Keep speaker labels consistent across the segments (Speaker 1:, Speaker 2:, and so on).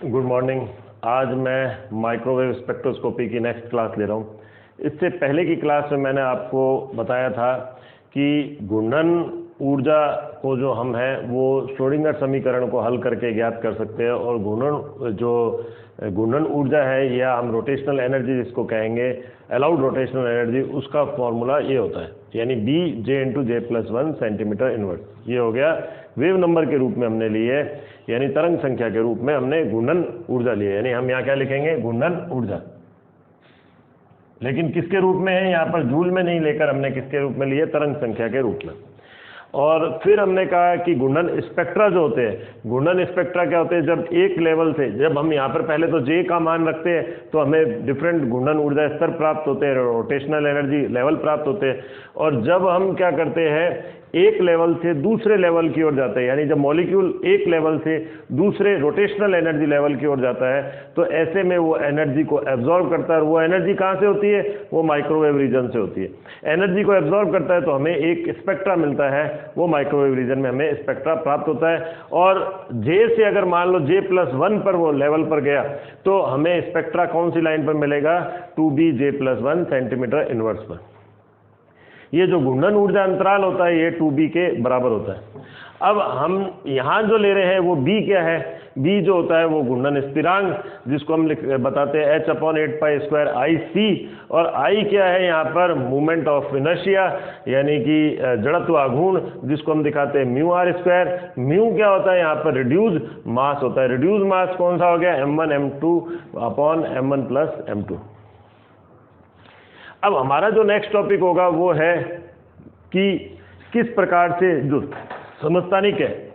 Speaker 1: Good morning. आज मैं microwave spectroscopy की नेक्स्ट क्लास ले रहा हूँ। इससे पहले की क्लास में मैंने आपको बताया था कि घूर्णन ऊर्जा को जो हम है वो श्रोडिंगर समीकरण को हल करके ज्ञात कर सकते हैं, और घूर्णन ऊर्जा है या हम रोटेशनल एनर्जी जिसको कहेंगे, अलाउड रोटेशनल एनर्जी, उसका फॉर्मूला ये होता है, यानी बी जे इंटू जे प्लस 1 सेंटीमीटर इनवर्स। ये हो गया वेव नंबर के रूप में हमने लिए, यानी तरंग संख्या के रूप में हमने घूर्णन ऊर्जा ली है। यानी हम यहाँ क्या लिखेंगे, घूर्णन ऊर्जा, लेकिन किसके रूप में है, यहाँ पर जूल में नहीं लेकर हमने किसके रूप में लिए, तरंग संख्या के रूप में। और फिर हमने कहा कि घूर्णन स्पेक्ट्रा जो होते हैं, घूर्णन स्पेक्ट्रा क्या होते हैं, जब एक लेवल से, जब हम यहाँ पर पहले तो जे का मान रखते हैं तो हमें डिफरेंट घूर्णन ऊर्जा स्तर प्राप्त होते हैं, रोटेशनल एनर्जी लेवल प्राप्त होते हैं। और जब हम क्या करते हैं, एक लेवल से दूसरे लेवल की ओर जाते हैं, यानी जब मॉलिक्यूल एक लेवल से दूसरे रोटेशनल एनर्जी लेवल की ओर जाता है, तो ऐसे में वो एनर्जी को एब्जॉर्ब करता है। और वो एनर्जी कहाँ से होती है, वो माइक्रोवेव रीजन से होती है। एनर्जी को एब्जॉर्ब करता है तो हमें एक स्पेक्ट्रा मिलता है, वो माइक्रोवेव रीजन में हमें स्पेक्ट्रा प्राप्त होता है। और जे से अगर मान लो J+1 पर वो लेवल पर गया तो हमें स्पेक्ट्रा कौन सी लाइन पर मिलेगा, 2BJ+1 सेंटीमीटर इनवर्स पर। ये जो घूर्णन ऊर्जा अंतराल होता है ये 2B के बराबर होता है। अब हम यहाँ जो ले रहे हैं वो B क्या है, B जो होता है वो घूर्णन स्थिरांक, जिसको हम बताते हैं h/8π²IC। और I क्या है यहाँ पर, मोमेंट ऑफ इनर्शिया, यानी कि जड़त्व आघूर्ण, जिसको हम दिखाते हैं μr²। म्यू क्या होता है यहाँ पर, रिड्यूस मास होता है। रिड्यूस मास कौन सा हो गया, m1m2/m1+m2। अब हमारा जो नेक्स्ट टॉपिक होगा वो है कि किस प्रकार से जो समस्थानिक है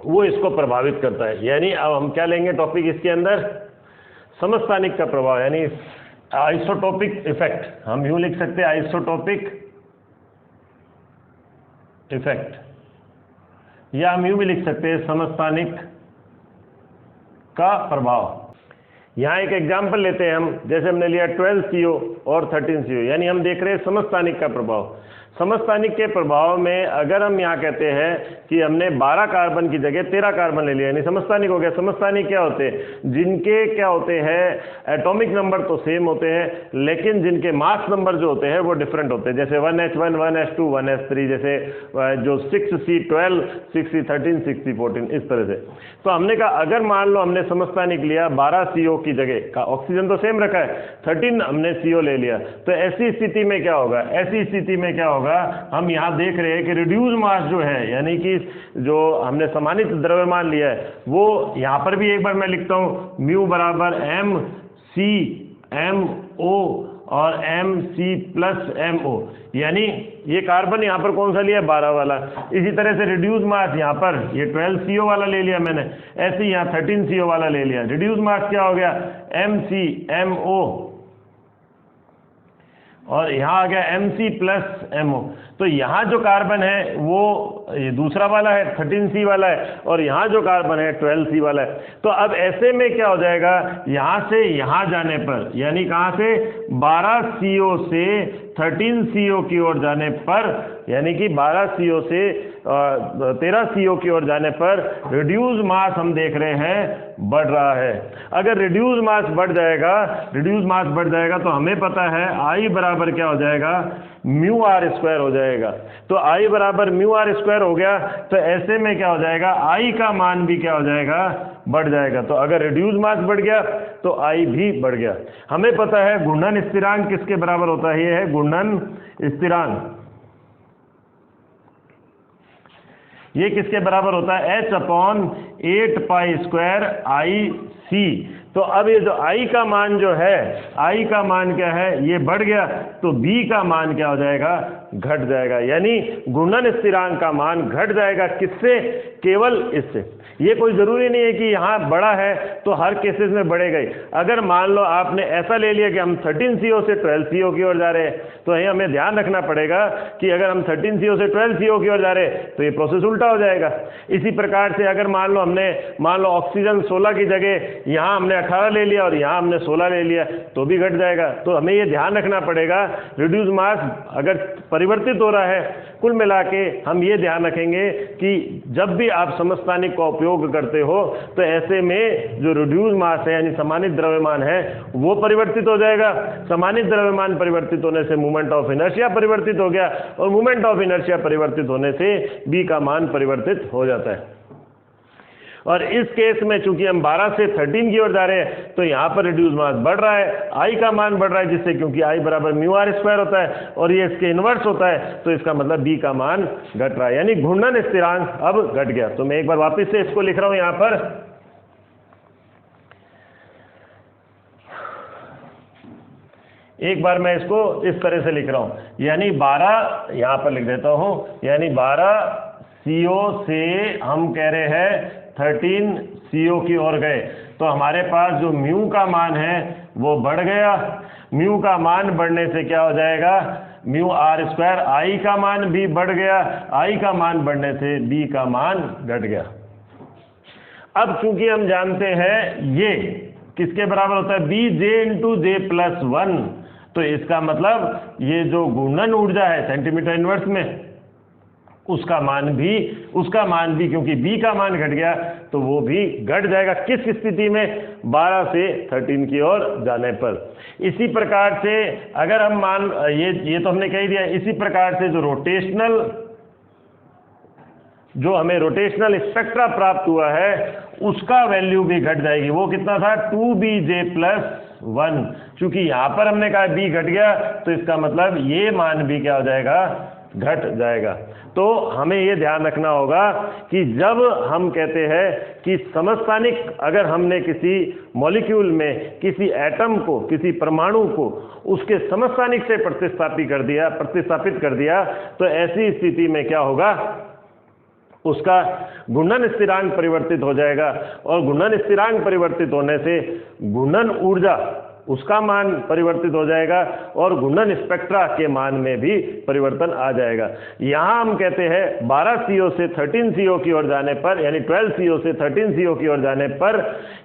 Speaker 1: वो इसको प्रभावित करता है। यानी अब हम क्या लेंगे टॉपिक इसके अंदर, समस्थानिक का प्रभाव, यानी आइसोटोपिक इफेक्ट। हम यूं लिख सकते हैं, आइसोटोपिक इफेक्ट, या हम यूं भी लिख सकते हैं, समस्थानिक का प्रभाव। यहाँ एक एग्जाम्पल लेते हैं हम, जैसे हमने लिया 12 CO और 13 CO, यानी हम देख रहे हैं समस्थानिक का प्रभाव। समस्थानिक के प्रभाव में अगर हम यहाँ कहते हैं कि हमने 12 कार्बन की जगह 13 कार्बन ले लिया, यानी समस्थानिक हो गया। समस्थानिक क्या होते हैं, जिनके क्या होते हैं, एटॉमिक नंबर तो सेम होते हैं, लेकिन जिनके मास नंबर जो होते हैं वो डिफरेंट होते हैं। जैसे 1h1, 1h2, 1h3, जैसे जो 6C12, 6C13, 6C14, इस तरह से। तो हमने कहा अगर मान लो हमने समस्थानिक लिया 12 CO की जगह का, ऑक्सीजन तो सेम रखा है, 13 हमने CO ले लिया, तो ऐसी स्थिति में क्या होगा, ऐसी स्थिति में क्या होगा, हम यहाँ देख रहे हैं कि रिड्यूस मास जो है, यानी कि जो हमने समानित द्रव्यमान लिया है, वो यहाँ पर भी एक बार मैं लिखता हूँ, म्यू बराबर mCmO और mC+mO, यानी ये कार्बन यहाँ पर कौन सा लिया, 12 वाला। इसी तरह से रिड्यूस मास यहाँ पर ये 12 CO वाला ले लिया मैंने, ऐसे ही यहाँ 13 CO वाला ले लिया। रिड्यूस मास क्या हो गया, mCmO, और यहाँ आ गया mC+mO। तो यहाँ जो कार्बन है वो ये दूसरा वाला है, 13C वाला है, और यहाँ जो कार्बन है 12C वाला है। तो अब ऐसे में क्या हो जाएगा, यहाँ से यहाँ जाने पर, यानी कहाँ से, 12 CO से 13 CO की ओर जाने पर, यानी कि 12 CO से 13 CO की ओर जाने पर रिड्यूस मास हम देख रहे हैं बढ़ रहा है। अगर रिड्यूस मास बढ़ जाएगा तो हमें पता है I बराबर क्या हो जाएगा, μr² हो जाएगा। तो I बराबर μr² हो गया, तो ऐसे में क्या हो जाएगा, I का मान भी क्या हो जाएगा, बढ़ जाएगा। तो अगर रिड्यूस मास बढ़ गया तो I भी बढ़ गया। हमें पता है घूर्णन स्थिरांक किसके बराबर होता है, ये है घूर्णन स्थिरांक। ये किसके बराबर होता है, h/8π²IC। तो अब ये जो I का मान जो है, I का मान क्या है, ये बढ़ गया, तो B का मान क्या हो जाएगा, घट जाएगा। यानी घूर्णन स्थिरांक का मान घट जाएगा, किससे, केवल इससे। ये कोई ज़रूरी नहीं है कि यहाँ बड़ा है तो हर केसेस में बढ़ेगा ही। अगर मान लो आपने ऐसा ले लिया कि हम 13 CO से 12 CO की ओर जा रहे हैं, तो यही हमें ध्यान रखना पड़ेगा कि अगर हम 13 CO से 12 CO की ओर जा रहे हैं तो ये प्रोसेस उल्टा हो जाएगा। इसी प्रकार से अगर मान लो ऑक्सीजन 16 की जगह यहाँ हमने 18 ले लिया और यहाँ हमने 16 ले लिया तो भी घट जाएगा। तो हमें ये ध्यान रखना पड़ेगा, रिड्यूस मास अगर परिवर्तित हो रहा है, कुल मिला के हम ये ध्यान रखेंगे कि जब भी आप समस्थानिक का उपयोग करते हो तो ऐसे में जो रिड्यूस मास है यानी समानित द्रव्यमान है वो परिवर्तित हो जाएगा। समानित द्रव्यमान परिवर्तित होने से मूवमेंट ऑफ इनर्शिया परिवर्तित हो गया और मूवमेंट ऑफ इनर्शिया परिवर्तित होने से बी का मान परिवर्तित हो जाता है। और इस केस में चूंकि हम 12 से 13 की ओर जा रहे हैं तो यहाँ पर रिड्यूस मास बढ़ रहा है, आई का मान बढ़ रहा है, जिससे क्योंकि आई बराबर म्यू आर स्क्वायर होता है और ये इसके इन्वर्स होता है तो इसका मतलब बी का मान घट रहा है, यानी घूर्णन स्थिरांक अब घट गया। तो मैं एक बार वापस से इसको लिख रहा हूँ यहाँ पर, एक बार मैं इसको इस तरह से लिख रहा हूँ, यानी 12 यहाँ पर लिख देता हूँ, यानी 12 CO से हम कह रहे हैं 13 CO की ओर गए तो हमारे पास जो म्यू का मान है वो बढ़ गया। म्यू का मान बढ़ने से क्या हो जाएगा, म्यू आर स्क्वायर, आई का मान भी बढ़ गया, आई का मान बढ़ने से बी का मान घट गया। अब चूंकि हम जानते हैं ये किसके बराबर होता है, बी जे इंटू जे प्लस 1, तो इसका मतलब ये जो घूर्णन ऊर्जा है सेंटीमीटर इनवर्स में उसका मान भी क्योंकि b का मान घट गया तो वो भी घट जाएगा। किस स्थिति में, 12 से 13 की ओर जाने पर। इसी प्रकार से अगर हम मान ये तो हमने कह दिया, इसी प्रकार से जो हमें रोटेशनल स्पेक्ट्रा प्राप्त हुआ है उसका वैल्यू भी घट जाएगी। वो कितना था, 2bj प्लस 1। चूंकि यहाँ पर हमने कहा b घट गया तो इसका मतलब ये मान भी क्या हो जाएगा, घट जाएगा। तो हमें ये ध्यान रखना होगा कि जब हम कहते हैं कि समस्थानिक, अगर हमने किसी मॉलिक्यूल में किसी एटम को, किसी परमाणु को उसके समस्थानिक से प्रतिस्थापित कर दिया तो ऐसी स्थिति में क्या होगा, उसका घूर्णन स्थिरांक परिवर्तित हो जाएगा और घूर्णन स्थिरांक परिवर्तित होने से घूर्णन ऊर्जा उसका मान परिवर्तित हो जाएगा और घूर्णन स्पेक्ट्रा के मान में भी परिवर्तन आ जाएगा। यहाँ हम कहते हैं 12 CO से 13 CO की ओर जाने पर, यानी 12 CO से 13 CO की ओर जाने पर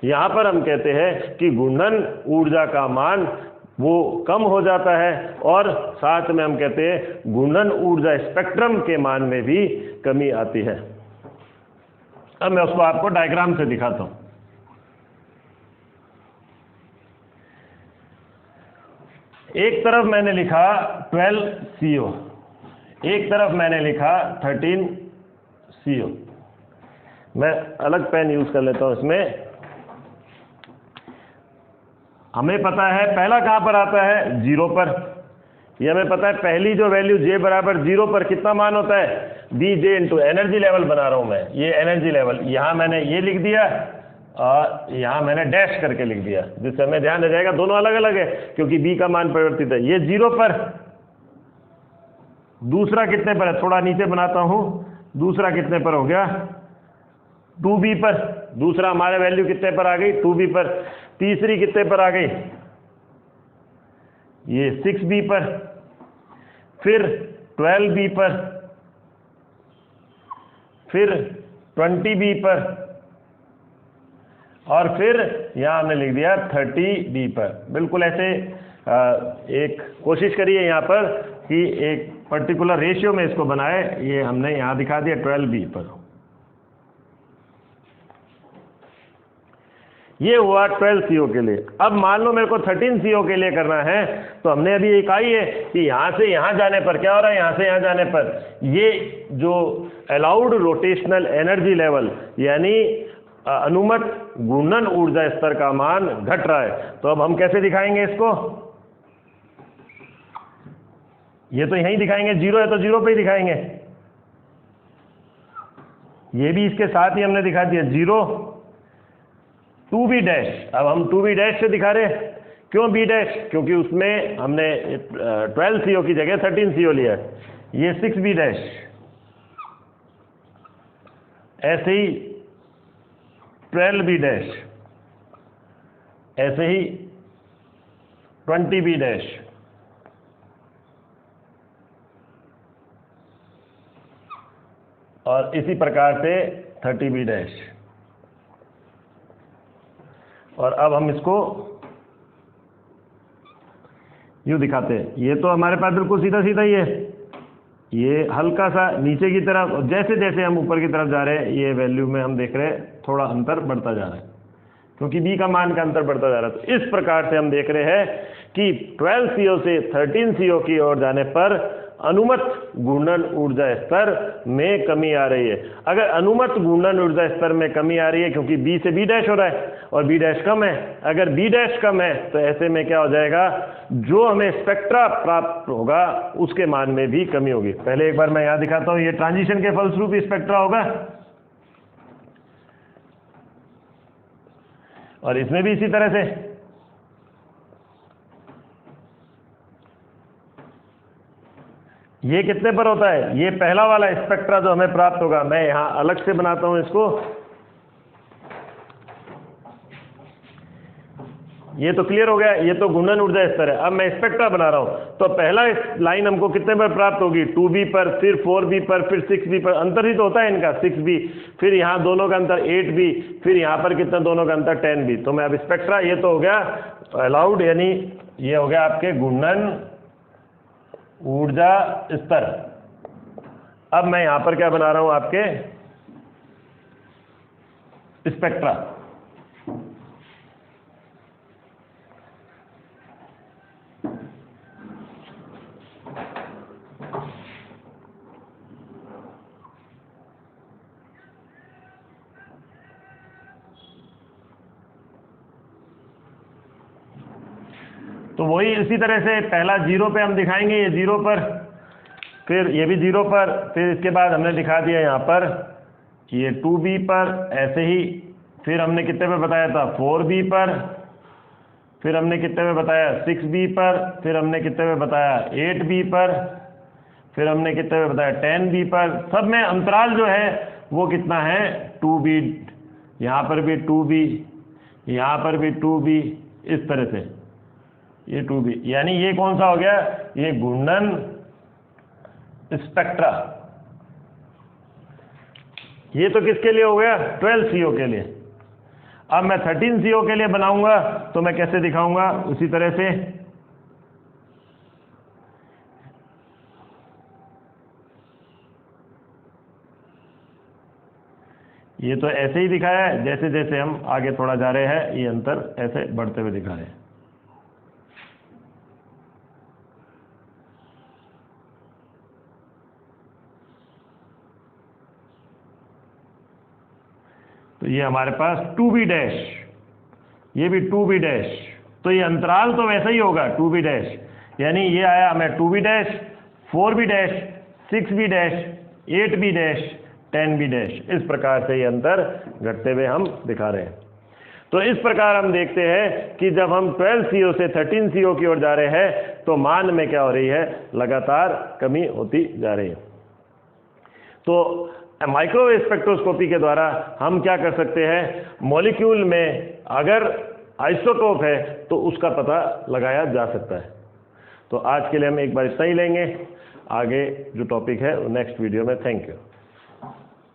Speaker 1: यहाँ पर हम कहते हैं कि घूर्णन ऊर्जा का मान वो कम हो जाता है और साथ में हम कहते हैं घूर्णन ऊर्जा स्पेक्ट्रम के मान में भी कमी आती है। अब मैं उसको आपको डायग्राम से दिखाता हूँ। एक तरफ मैंने लिखा 12 CO, एक तरफ मैंने लिखा 13 CO। मैं अलग पेन यूज कर लेता हूं इसमें। हमें पता है पहला कहां पर आता है, 0 पर। यह हमें पता है पहली जो वैल्यू j बराबर 0 पर कितना मान होता है, B J into energy level बना रहा हूं मैं, ये एनर्जी लेवल, यहां मैंने ये लिख दिया और यहाँ मैंने डैश करके लिख दिया, जिससे हमें ध्यान रह जाएगा दोनों अलग अलग है क्योंकि b का मान परिवर्तित है। ये 0 पर, दूसरा कितने पर है, थोड़ा नीचे बनाता हूँ, दूसरा कितने पर हो गया, 2b पर। दूसरा हमारे वैल्यू कितने पर आ गई, 2b पर। तीसरी कितने पर आ गई, ये 6b पर, फिर 12b पर, फिर 20b पर और फिर यहाँ हमने लिख दिया 30b पर। बिल्कुल ऐसे एक कोशिश करिए यहाँ पर कि एक पर्टिकुलर रेशियो में इसको बनाए। ये हमने यहाँ दिखा दिया 12b पर। ये हुआ 12 CO के लिए। अब मान लो मेरे को 13 CO के लिए करना है तो हमने अभी एक आई है कि यहाँ से यहाँ जाने पर क्या हो रहा है, यहाँ से यहाँ जाने पर ये जो अलाउड रोटेशनल एनर्जी लेवल यानी अनुमत घूर्णन ऊर्जा स्तर का मान घट रहा है। तो अब हम कैसे दिखाएंगे इसको, ये तो यहीं दिखाएंगे, 0 है तो 0 पे ही दिखाएंगे। ये भी इसके साथ ही हमने दिखा दिया 0, 2b डैश। अब हम 2b डैश से दिखा रहे हैं, क्यों b डैश, क्योंकि उसमें हमने 12 CO की जगह 13 CO लिया है। ये 6b डैश, ऐसे ही 12b डैश, ऐसे ही 20b डैश, और इसी प्रकार से 30b डैश। और अब हम इसको यूँ दिखाते हैं। ये तो हमारे पास बिल्कुल सीधा सीधा ही है, ये हल्का सा नीचे की तरफ, जैसे जैसे हम ऊपर की तरफ जा रहे हैं ये वैल्यू में हम देख रहे हैं थोड़ा अंतर बढ़ता जा रहा है, क्योंकि बी का मान का अंतर बढ़ता जा रहा है। तो इस प्रकार से हम देख रहे हैं कि 12 CO से 13 CO की ओर जाने पर अनुमत घूर्णन ऊर्जा स्तर में कमी आ रही है। अगर अनुमत घूर्णन ऊर्जा स्तर में कमी आ रही है क्योंकि बी से बी डैश हो रहा है और बी डैश कम है, अगर बी डैश कम है तो ऐसे में क्या हो जाएगा, जो हमें स्पेक्ट्रा प्राप्त होगा उसके मान में भी कमी होगी। पहले एक बार मैं यहाँ दिखाता हूँ, ये ट्रांजिशन के फलस्वरूप स्पेक्ट्रा होगा और इसमें भी इसी तरह से। ये कितने पर होता है, ये पहला वाला स्पेक्ट्रा जो हमें प्राप्त होगा, मैं यहां अलग से बनाता हूं इसको, ये तो क्लियर हो गया, ये तो घूर्णन ऊर्जा स्तर है। अब मैं स्पेक्ट्रा बना रहा हूं, तो पहला लाइन हमको कितने पर प्राप्त होगी, 2B पर, फिर 4B पर, फिर 6B पर, अंतर ही तो होता है इनका 6B, फिर यहाँ दोनों का अंतर 8B, फिर यहाँ पर कितना दोनों का अंतर 10B। तो मैं अब स्पेक्ट्रा, ये तो हो गया अलाउड, यानी ये हो गया आपके घूर्णन ऊर्जा स्तर। अब मैं यहां पर क्या बना रहा हूं, आपके स्पेक्ट्रा। तो वही इसी तरह से पहला 0 पे हम दिखाएंगे, ये 0 पर, फिर ये भी 0 पर, फिर इसके बाद हमने दिखा दिया यहाँ पर ये 2B पर, ऐसे ही फिर हमने कितने पे बताया था 4B पर, फिर हमने कितने पे बताया 6B पर, फिर हमने कितने पे बताया 8B पर, फिर हमने कितने पे बताया 10B पर। सब में अंतराल जो है वो कितना है 2B, यहाँ पर भी 2B, यहाँ पर भी 2B, इस तरह से ये 2B, यानी ये कौन सा हो गया, ये घूर्णन स्पेक्ट्रा। ये तो किसके लिए हो गया, 12 CO के लिए। अब मैं 13 CO के लिए बनाऊंगा तो मैं कैसे दिखाऊंगा, उसी तरह से ये तो ऐसे ही दिखाया है, जैसे जैसे हम आगे थोड़ा जा रहे हैं ये अंतर ऐसे बढ़ते हुए दिखा रहे हैं। तो ये हमारे पास 2B डैश, ये भी 2B डैश, तो ये अंतराल तो वैसा ही होगा 2B डैश, यानी ये आया हमें 2B dash, 4B dash, 6B dash, 8B dash, 10B dash. इस प्रकार से ये अंतर घटते हुए हम दिखा रहे हैं। तो इस प्रकार हम देखते हैं कि जब हम 12 CO से 13 CO की ओर जा रहे हैं तो मान में क्या हो रही है, लगातार कमी होती जा रही है। तो माइक्रोवेव स्पेक्ट्रोस्कोपी के द्वारा हम क्या कर सकते हैं, मॉलिक्यूल में अगर आइसोटोप है तो उसका पता लगाया जा सकता है। तो आज के लिए हम एक बार इतना ही लेंगे, आगे जो टॉपिक है नेक्स्ट वीडियो में। Thank you.